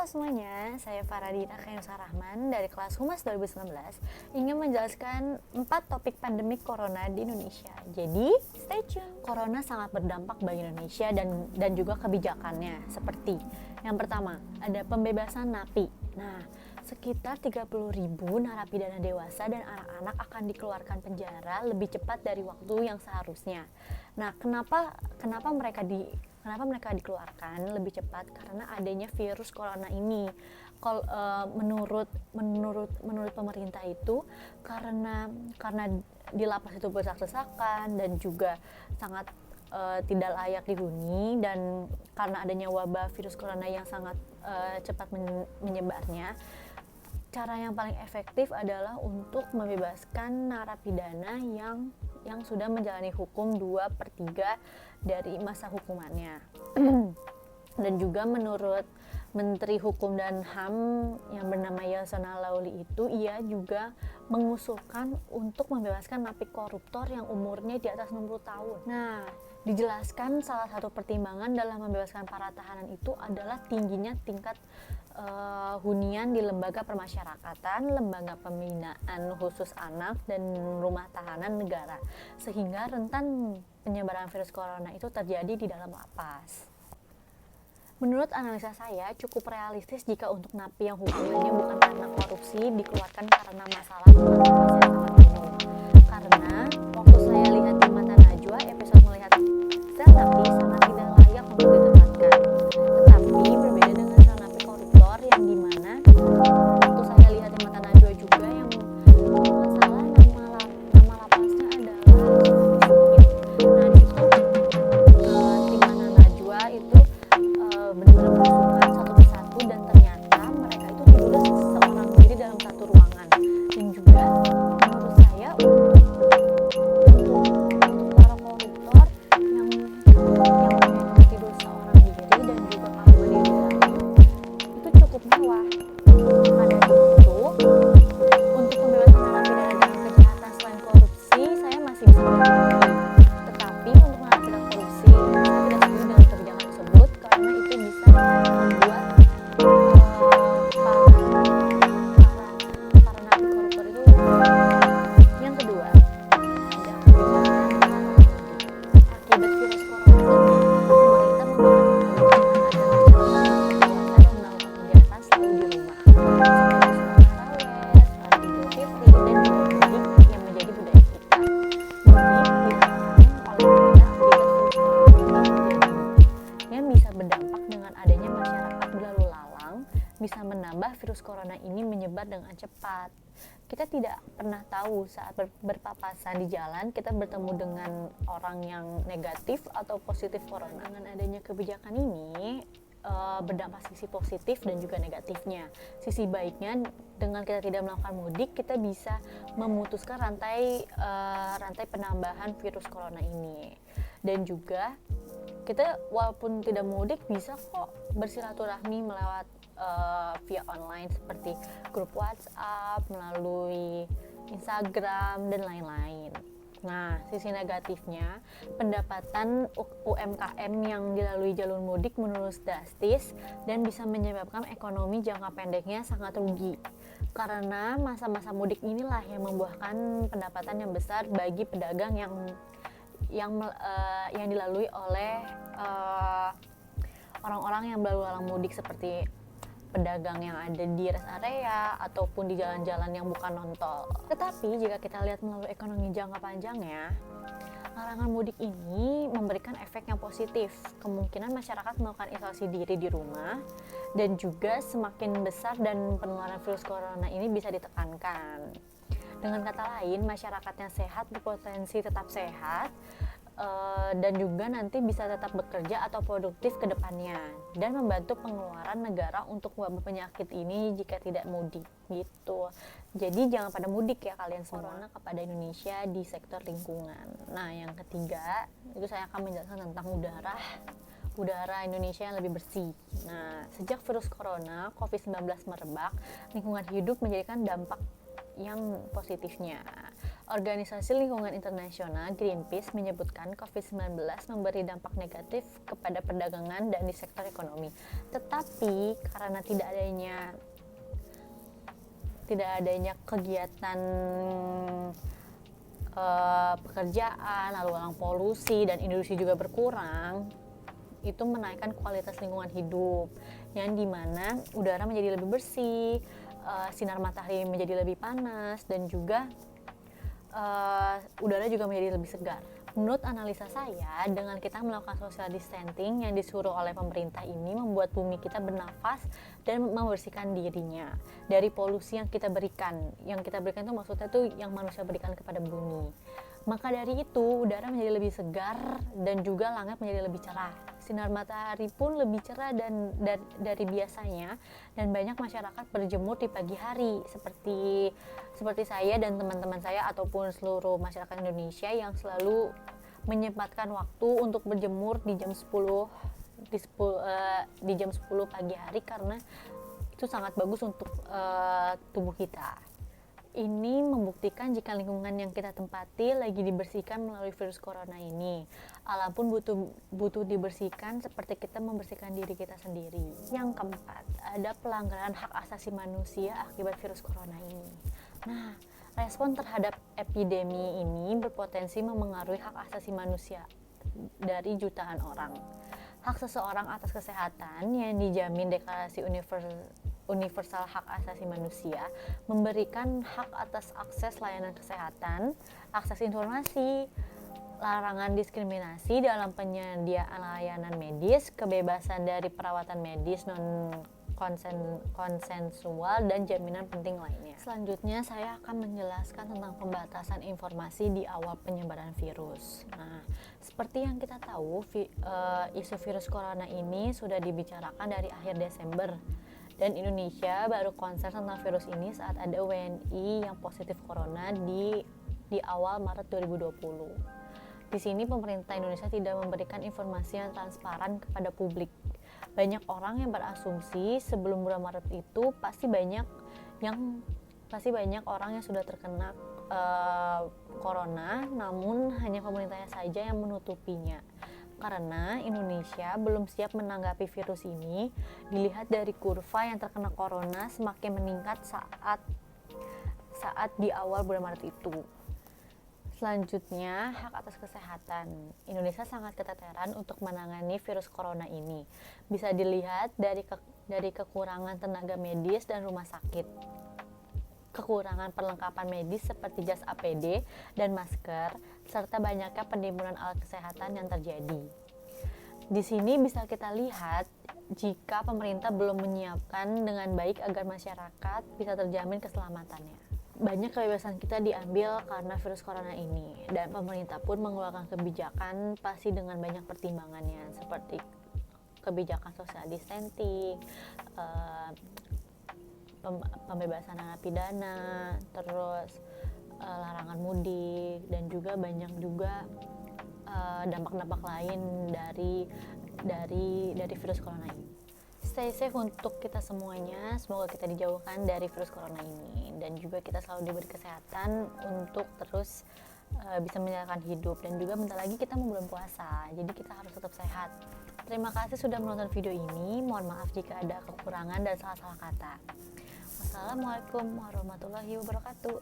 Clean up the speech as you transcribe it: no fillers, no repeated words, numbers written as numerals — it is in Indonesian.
semuanya, saya Faradina Khairusar Rahman dari kelas Humas 2019 ingin menjelaskan 4 topik pandemik corona di Indonesia. Jadi, stay tune. Corona sangat berdampak bagi Indonesia dan juga kebijakannya. Seperti yang pertama, ada pembebasan napi. Nah, sekitar 30.000 narapidana dewasa dan anak-anak akan dikeluarkan penjara lebih cepat dari waktu yang seharusnya. Nah, kenapa mereka dikeluarkan lebih cepat? Karena adanya virus corona ini. Menurut pemerintah itu karena di lapas itu berdesak-desakan dan juga sangat tidak layak dihuni, dan karena adanya wabah virus corona yang sangat cepat menyebarnya, cara yang paling efektif adalah untuk membebaskan narapidana yang sudah menjalani hukum 2/3 dari masa hukumannya. Dan juga menurut Menteri Hukum dan HAM yang bernama Yasona Lauli itu, ia juga mengusulkan untuk membebaskan napi koruptor yang umurnya di atas 60 tahun. Nah, dijelaskan salah satu pertimbangan dalam membebaskan para tahanan itu adalah tingginya tingkat hunian di lembaga permasyarakatan, lembaga pembinaan khusus anak, dan rumah tahanan negara, sehingga rentan penyebaran virus corona itu terjadi di dalam lapas. Menurut analisa saya, cukup realistis jika untuk napi yang hukumannya bukan karena korupsi dikeluarkan karena masalah penanganan sangat minum. Karena waktu saya lihat di Mata Najwa, episode melihat sel napi sangat tidak layak untuk ditempatkan. Tetapi berbeda dengan sel napi koruptor yang dimana waktu saya lihat di Mata Najwa juga, yang masalah nama lapasnya adalah Nah, di situ tim Mata Najwa itu benar-benar bersukan satu persatu, dan ternyata mereka itu juga seorang diri dalam satu ruangan. Dan juga menurut saya untuk para koruptor yang memiliki dosa seorang diri dan juga kalau mandiri itu cukup mewah. Maka dari itu, untuk pembebasan narapidana dengan kejahatan selain korupsi, saya masih bisa mengerti. Tetapi untuk narapidana korupsi, saya tidak setuju dengan kebijakan tersebut karena itu bisa membuat para napi koruptor itu. Yang kedua, ada kebijakan akibat virus corona ini, pemerintah melakukan kegiatan selalu di rumah, seperti tarawih, sholat Idul Fitri, dan juga mudik yang menjadi budaya kita. Mudik dilarang oleh pemerintah akibat virus corona yang bisa berdampak dengan adanya masyarakat berlalu lalang, bisa menambah virus corona ini menyebar dengan cepat. Kita tidak pernah tahu saat berpapasan di jalan kita bertemu dengan orang yang negatif atau positif corona. Dengan adanya kebijakan ini berdampak sisi positif dan juga negatifnya. Sisi baiknya, dengan kita tidak melakukan mudik, kita bisa memutuskan rantai penambahan virus corona ini. Dan juga kita walaupun tidak mudik bisa kok bersilaturahmi melewat via online seperti grup WhatsApp, melalui Instagram, dan lain-lain. Nah, sisi negatifnya, pendapatan UMKM yang dilalui jalur mudik menurun drastis dan bisa menyebabkan ekonomi jangka pendeknya sangat rugi. Karena masa-masa mudik inilah yang membuahkan pendapatan yang besar bagi pedagang yang dilalui oleh orang-orang yang berlalu lalang mudik, seperti pedagang yang ada di rest area ataupun di jalan-jalan yang bukan non-tol. Tetapi jika kita lihat melalui ekonomi jangka panjangnya, larangan mudik ini memberikan efek yang positif. Kemungkinan masyarakat melakukan isolasi diri di rumah dan juga semakin besar, dan penularan virus corona ini bisa ditekankan. Dengan kata lain, masyarakat yang sehat berpotensi tetap sehat dan juga nanti bisa tetap bekerja atau produktif ke depannya, dan membantu pengeluaran negara untuk wabah penyakit ini jika tidak mudik gitu. Jadi jangan pada mudik ya kalian semua. Corona kepada Indonesia di sektor lingkungan. Nah, yang ketiga itu saya akan menjelaskan tentang udara Indonesia yang lebih bersih. Nah, sejak virus corona COVID-19 merebak, lingkungan hidup menjadikan dampak yang positifnya. Organisasi Lingkungan Internasional Greenpeace menyebutkan COVID-19 memberi dampak negatif kepada perdagangan dan di sektor ekonomi. Tetapi karena tidak adanya kegiatan pekerjaan, lalu polusi dan industri juga berkurang, itu menaikkan kualitas lingkungan hidup, yang dimana udara menjadi lebih bersih, sinar matahari menjadi lebih panas, dan juga udara juga menjadi lebih segar. Menurut analisa saya, dengan kita melakukan social distancing yang disuruh oleh pemerintah ini membuat bumi kita bernafas dan membersihkan dirinya dari polusi yang kita berikan. Yang kita berikan itu maksudnya tuh yang manusia berikan kepada bumi. Maka dari itu, udara menjadi lebih segar dan juga langit menjadi lebih cerah. Sinar matahari pun lebih cerah dari biasanya, dan banyak masyarakat berjemur di pagi hari seperti saya dan teman-teman saya ataupun seluruh masyarakat Indonesia yang selalu menyempatkan waktu untuk berjemur di jam 10 pagi hari, karena itu sangat bagus untuk tubuh kita. Ini membuktikan jika lingkungan yang kita tempati lagi dibersihkan melalui virus corona ini, alam pun butuh dibersihkan seperti kita membersihkan diri kita sendiri. Yang keempat, ada pelanggaran hak asasi manusia akibat virus corona ini. Nah, respon terhadap epidemi ini berpotensi memengaruhi hak asasi manusia dari jutaan orang. Hak seseorang atas kesehatan yang dijamin Deklarasi Universal Hak Asasi Manusia memberikan hak atas akses layanan kesehatan, akses informasi, larangan diskriminasi dalam penyediaan layanan medis, kebebasan dari perawatan medis konsensual, dan jaminan penting lainnya. Selanjutnya saya akan menjelaskan tentang pembatasan informasi di awal penyebaran virus. Nah, seperti yang kita tahu, isu virus corona ini sudah dibicarakan dari akhir Desember, dan Indonesia baru konsen tentang virus ini saat ada WNI yang positif corona di awal Maret 2020. Di sini pemerintah Indonesia tidak memberikan informasi yang transparan kepada publik. Banyak orang yang berasumsi sebelum bulan Maret itu pasti banyak orang yang sudah terkena corona, namun hanya pemerintahnya saja yang menutupinya. Karena Indonesia belum siap menanggapi virus ini, dilihat dari kurva yang terkena corona semakin meningkat saat di awal bulan Maret itu. Selanjutnya, hak atas kesehatan. Indonesia sangat keteteran untuk menangani virus corona ini. Bisa dilihat dari kekurangan tenaga medis dan rumah sakit, kekurangan perlengkapan medis seperti jas APD dan masker, serta banyaknya penimbunan alat kesehatan yang terjadi. Di sini bisa kita lihat jika pemerintah belum menyiapkan dengan baik agar masyarakat bisa terjamin keselamatannya. Banyak kebebasan kita diambil karena virus corona ini, dan pemerintah pun mengeluarkan kebijakan pasti dengan banyak pertimbangannya, seperti kebijakan social distancing, pembebasan narapidana, terus larangan mudik, dan juga banyak juga dampak-dampak lain dari virus corona ini. Stay safe untuk kita semuanya, semoga kita dijauhkan dari virus corona ini, dan juga kita selalu diberi kesehatan untuk terus bisa menjalankan hidup, dan juga bentar lagi kita mau bulan puasa, jadi kita harus tetap sehat. Terima kasih sudah menonton video ini, mohon maaf jika ada kekurangan dan salah-salah kata. Wassalamualaikum warahmatullahi wabarakatuh.